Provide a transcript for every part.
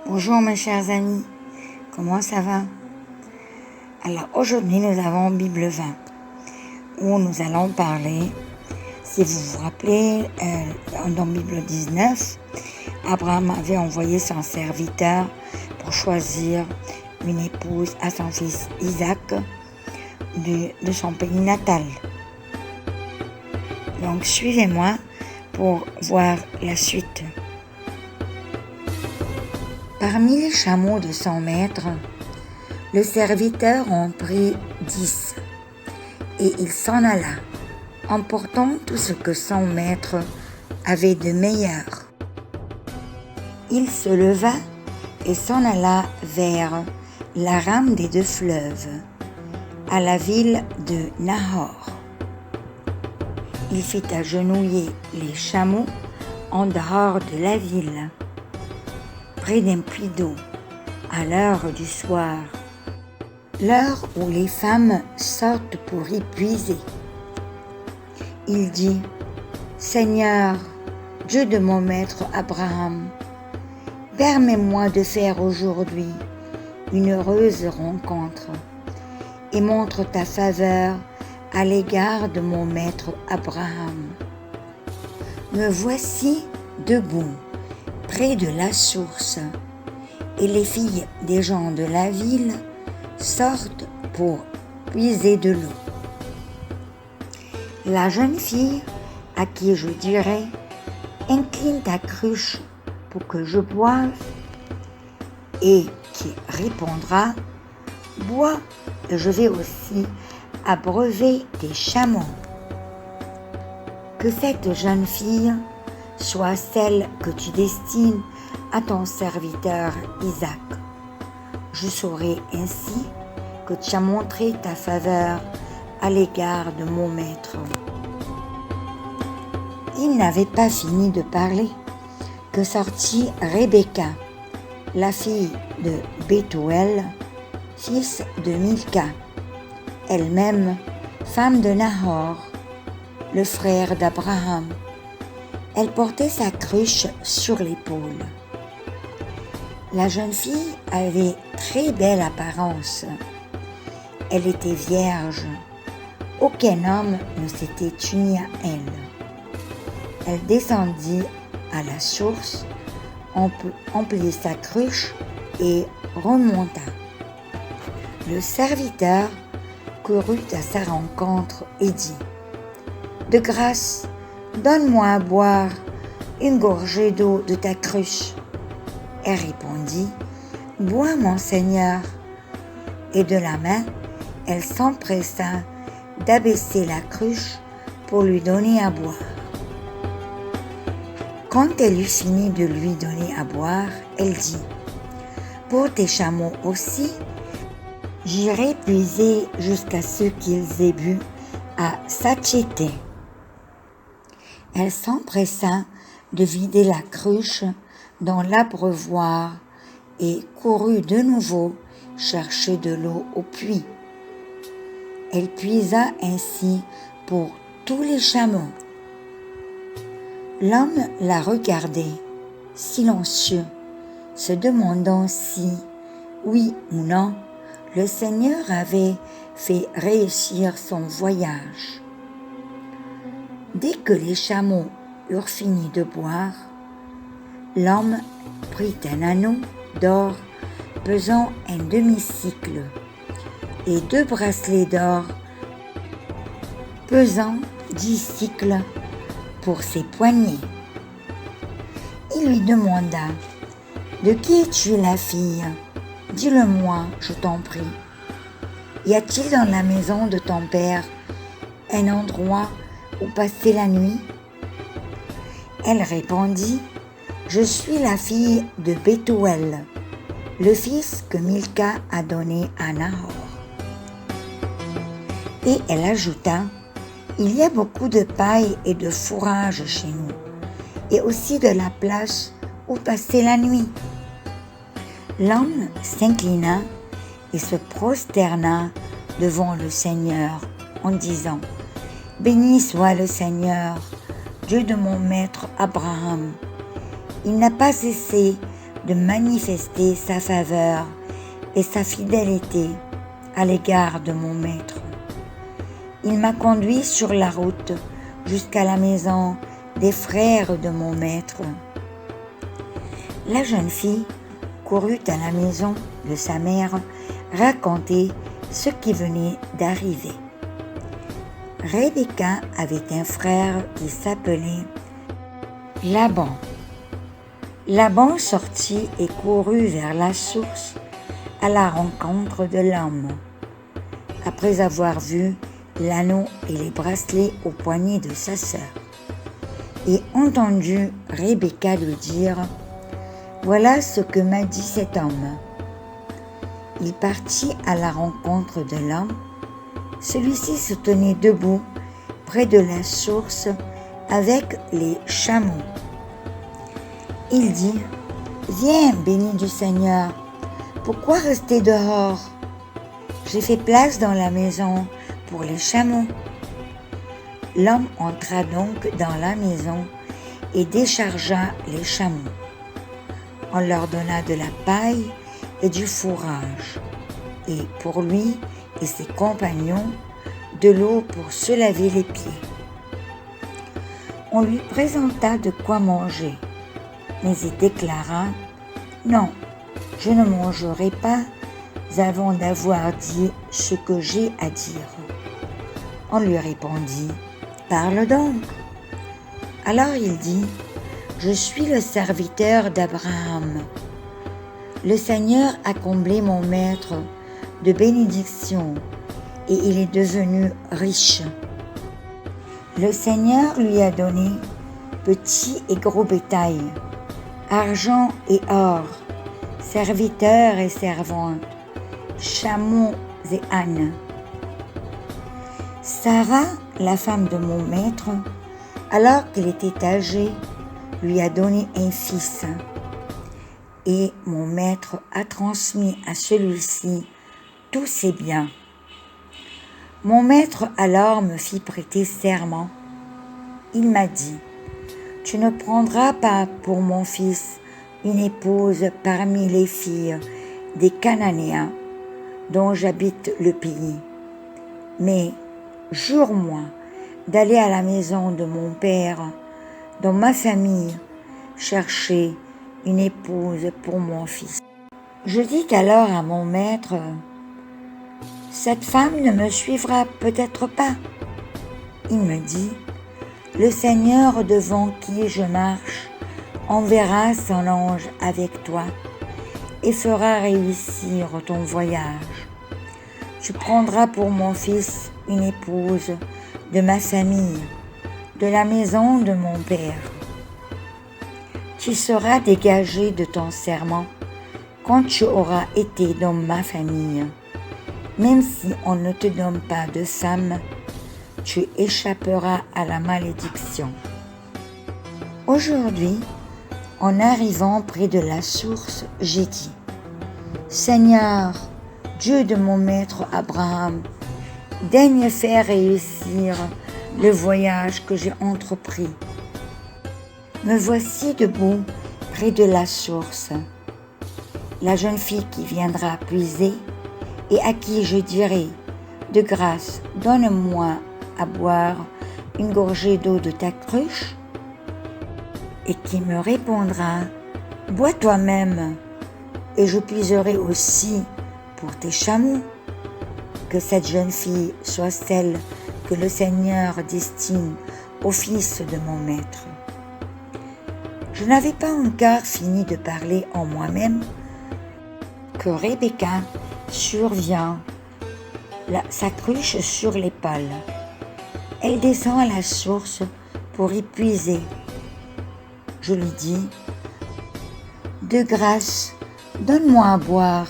Bonjour mes chers amis, comment ça va? Alors aujourd'hui nous avons Bible 20 où nous allons parler, si vous vous rappelez, dans Bible 19, Abraham avait envoyé son serviteur pour choisir une épouse à son fils Isaac de son pays natal. Donc suivez-moi pour voir la suite. Parmi les chameaux de son maître, le serviteur en prit 10, et il s'en alla, emportant tout ce que son maître avait de meilleur. Il se leva et s'en alla vers la rame des 2 fleuves, à la ville de Nahor. Il fit agenouiller les chameaux en dehors de la ville, près d'un puits d'eau, à l'heure du soir, l'heure où les femmes sortent pour y puiser. Il dit : « Seigneur, Dieu de mon maître Abraham, permets-moi de faire aujourd'hui une heureuse rencontre et montre ta faveur à l'égard de mon maître Abraham. Me voici debout près de la source, et les filles des gens de la ville sortent pour puiser de l'eau. La jeune fille à qui je dirai : incline ta cruche pour que je boive, et qui répondra : bois, et je vais aussi abreuver tes chameaux. Que cette jeune fille soit celle que tu destines à ton serviteur Isaac. Je saurai ainsi que tu as montré ta faveur à l'égard de mon maître. » Il n'avait pas fini de parler que sortit Rebecca, la fille de Bethuel, fils de Milca, elle-même femme de Nahor, le frère d'Abraham. Elle portait sa cruche sur l'épaule. La jeune fille avait très belle apparence. Elle était vierge. Aucun homme ne s'était uni à elle. Elle descendit à la source, emplit sa cruche et remonta. Le serviteur courut à sa rencontre et dit : « De grâce, donne-moi à boire une gorgée d'eau de ta cruche. » Elle répondit : « Bois, mon Seigneur. » Et de la main, elle s'empressa d'abaisser la cruche pour lui donner à boire. Quand elle eut fini de lui donner à boire, elle dit : « Pour tes chameaux aussi, j'irai puiser jusqu'à ce qu'ils aient bu à satiété. » Elle s'empressa de vider la cruche dans l'abreuvoir et courut de nouveau chercher de l'eau au puits. Elle puisa ainsi pour tous les chameaux. L'homme la regardait, silencieux, se demandant si, oui ou non, le Seigneur avait fait réussir son voyage. Dès que les chameaux eurent fini de boire, l'homme prit un anneau d'or pesant un demi-cycle et 2 bracelets d'or pesant 10 cycles pour ses poignets. Il lui demanda : « De qui es-tu la fille ? Dis-le-moi, je t'en prie. Y a-t-il dans la maison de ton père un endroit où passer la nuit ? » Elle répondit : « Je suis la fille de Bethuel, le fils que Milca a donné à Nahor. » Et elle ajouta : « Il y a beaucoup de paille et de fourrage chez nous, et aussi de la place où passer la nuit. » L'homme s'inclina et se prosterna devant le Seigneur en disant : « Béni soit le Seigneur, Dieu de mon maître Abraham. Il n'a pas cessé de manifester sa faveur et sa fidélité à l'égard de mon maître. Il m'a conduit sur la route jusqu'à la maison des frères de mon maître. La jeune fille courut à la maison de sa mère raconter ce qui venait d'arriver. Rebecca avait un frère qui s'appelait Laban. Laban sortit et courut vers la source à la rencontre de l'homme. Après avoir vu l'anneau et les bracelets au poignet de sa sœur, et entendu Rebecca lui dire « Voilà ce que m'a dit cet homme ». Il partit à la rencontre de l'homme. Celui-ci se tenait debout près de la source avec les chameaux. Il dit « Viens, béni du Seigneur, pourquoi rester dehors? J'ai fait place dans la maison pour les chameaux. » L'homme entra donc dans la maison et déchargea les chameaux. On leur donna de la paille et du fourrage, et pour lui et ses compagnons, de l'eau pour se laver les pieds. On lui présenta de quoi manger, mais il déclara « Non, je ne mangerai pas avant d'avoir dit ce que j'ai à dire. » On lui répondit « Parle donc. » Alors il dit « Je suis le serviteur d'Abraham. Le Seigneur a comblé mon maître de bénédictions et il est devenu riche. Le Seigneur lui a donné petit et gros bétail, argent et or, serviteurs et servantes, chameaux et ânes. Sarah, la femme de mon maître, alors qu'elle était âgée, lui a donné un fils. Et mon maître a transmis à celui-ci tous ses biens. Mon maître alors me fit prêter serment. Il m'a dit « Tu ne prendras pas pour mon fils une épouse parmi les filles des Cananéens dont j'habite le pays, mais jure-moi d'aller à la maison de mon père, dans ma famille, chercher une épouse pour mon fils. » Je dis alors à mon maître « Cette femme ne me suivra peut-être pas. » Il me dit « Le Seigneur devant qui je marche enverra son ange avec toi et fera réussir ton voyage. Tu prendras pour mon fils une épouse de ma famille, de la maison de mon père. Tu seras dégagé de ton serment quand tu auras été dans ma famille. Même si on ne te donne pas de femme, tu échapperas à la malédiction. » Aujourd'hui, en arrivant près de la source, j'ai dit « Seigneur, Dieu de mon maître Abraham, daigne faire réussir le voyage que j'ai entrepris. Me voici debout près de la source. La jeune fille qui viendra puiser et à qui je dirai « De grâce, donne-moi à boire une gorgée d'eau de ta cruche » et qui me répondra « Bois toi-même et je puiserai aussi pour tes chameaux. » Que cette jeune fille soit celle que le Seigneur destine au fils de mon maître. Je n'avais pas encore fini de parler en moi-même que Rebecca survient, sa cruche sur l'épaule. Elle descend à la source pour y puiser. Je lui dis « De grâce, donne-moi à boire. »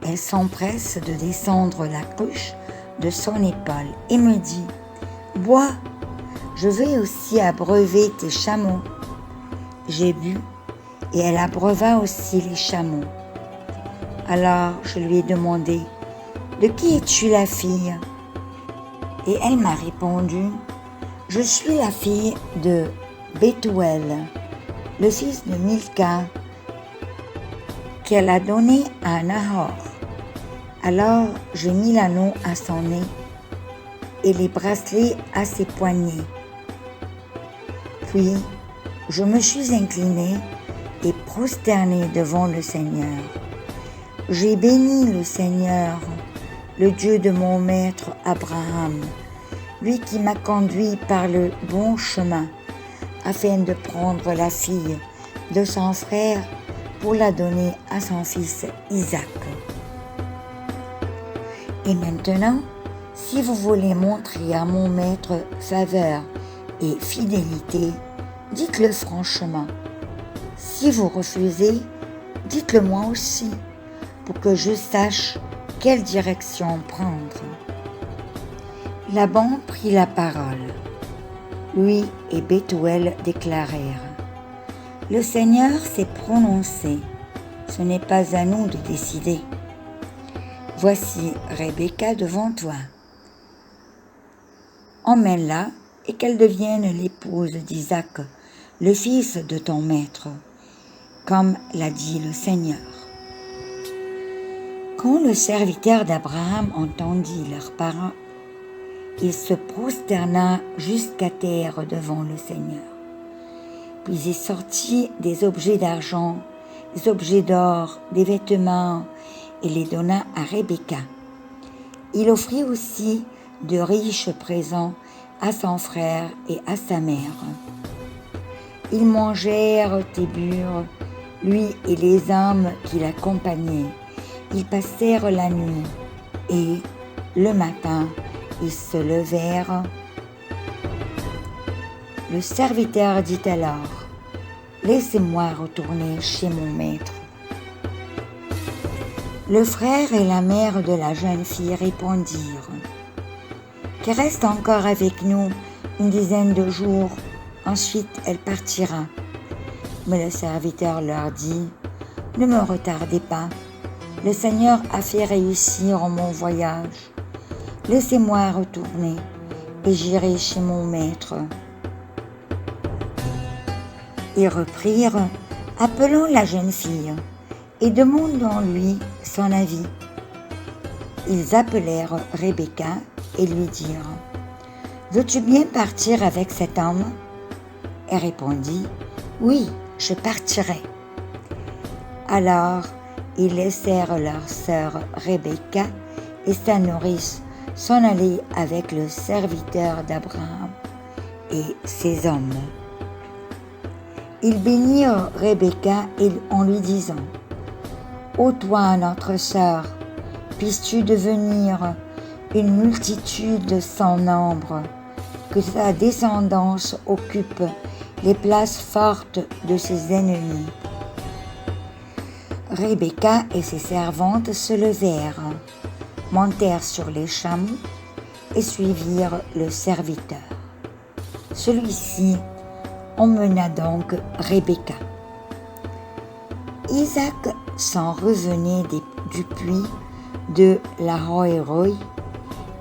Elle s'empresse de descendre la cruche de son épaule et me dit « Bois, je vais aussi abreuver tes chameaux. » J'ai bu et elle abreuva aussi les chameaux. Alors je lui ai demandé « De qui es-tu la fille ?» Et elle m'a répondu « Je suis la fille de Bethuel, le fils de Milca, qu'elle a donné à Nahor. Alors je mis l'anneau à son nez et les bracelets à ses poignets. Puis je me suis inclinée et prosternée devant le Seigneur. J'ai béni le Seigneur, le Dieu de mon maître Abraham, lui qui m'a conduit par le bon chemin, afin de prendre la fille de son frère pour la donner à son fils Isaac. Et maintenant, si vous voulez montrer à mon maître faveur et fidélité, dites-le franchement. Si vous refusez, dites-le moi aussi, pour que je sache quelle direction prendre. Laban prit la parole. Lui et Bethuel déclarèrent: Le Seigneur s'est prononcé, ce n'est pas à nous de décider. Voici Rebecca devant toi. Emmène-la et qu'elle devienne l'épouse d'Isaac, le fils de ton maître, comme l'a dit le Seigneur. Quand le serviteur d'Abraham entendit leurs paroles, il se prosterna jusqu'à terre devant le Seigneur. Puis il sortit des objets d'argent, des objets d'or, des vêtements, et les donna à Rebecca. Il offrit aussi de riches présents à son frère et à sa mère. Ils mangèrent et burent, lui et les hommes qui l'accompagnaient. Ils passèrent la nuit, et le matin, ils se levèrent. Le serviteur dit alors: Laissez-moi retourner chez mon maître. Le frère et la mère de la jeune fille répondirent: Qu'elle reste encore avec nous une dizaine de jours, ensuite elle partira. Mais le serviteur leur dit: Ne me retardez pas, le Seigneur a fait réussir mon voyage. Laissez-moi retourner et j'irai chez mon maître. Ils reprirent, appelant la jeune fille et demandant-lui son avis. Ils appelèrent Rebecca et lui dirent: Veux-tu bien partir avec cet homme? Elle répondit: Oui, je partirai. Alors ils laissèrent leur sœur Rebecca et sa nourrice s'en aller avec le serviteur d'Abraham et ses hommes. Ils bénirent Rebecca en lui disant: Ô toi, notre sœur, puisses-tu devenir une multitude sans nombre, que ta descendance occupe les places fortes de ses ennemis. Rebecca et ses servantes se levèrent, montèrent sur les chameaux et suivirent le serviteur. Celui-ci emmena donc Rebecca. Isaac s'en revenait du puits de la Roy-Roy.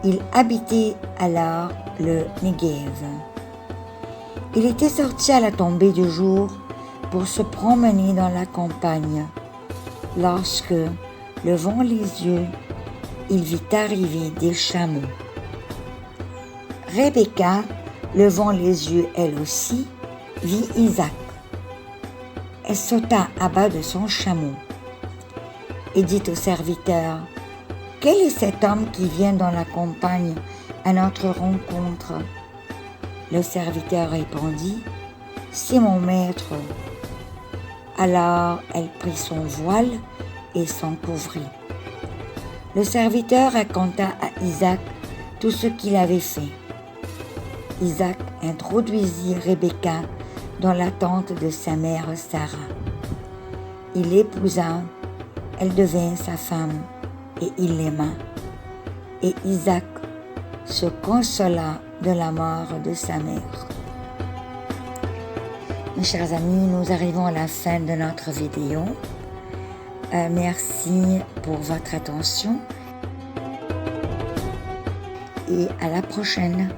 Il habitait alors le Negev. Il était sorti à la tombée du jour pour se promener dans la campagne. Lorsque, levant les yeux, il vit arriver des chameaux. Rebecca, levant les yeux elle aussi, vit Isaac. Elle sauta à bas de son chameau et dit au serviteur: Quel est cet homme qui vient dans la campagne à notre rencontre? Le serviteur répondit: C'est mon maître. Alors elle prit son voile et s'en couvrit. Le serviteur raconta à Isaac tout ce qu'il avait fait. Isaac introduisit Rebecca dans la tente de sa mère Sarah. Il l'épousa, elle devint sa femme et il l'aima. Et Isaac se consola de la mort de sa mère. Mes chers amis, nous arrivons à la fin de notre vidéo. Merci pour votre attention et à la prochaine.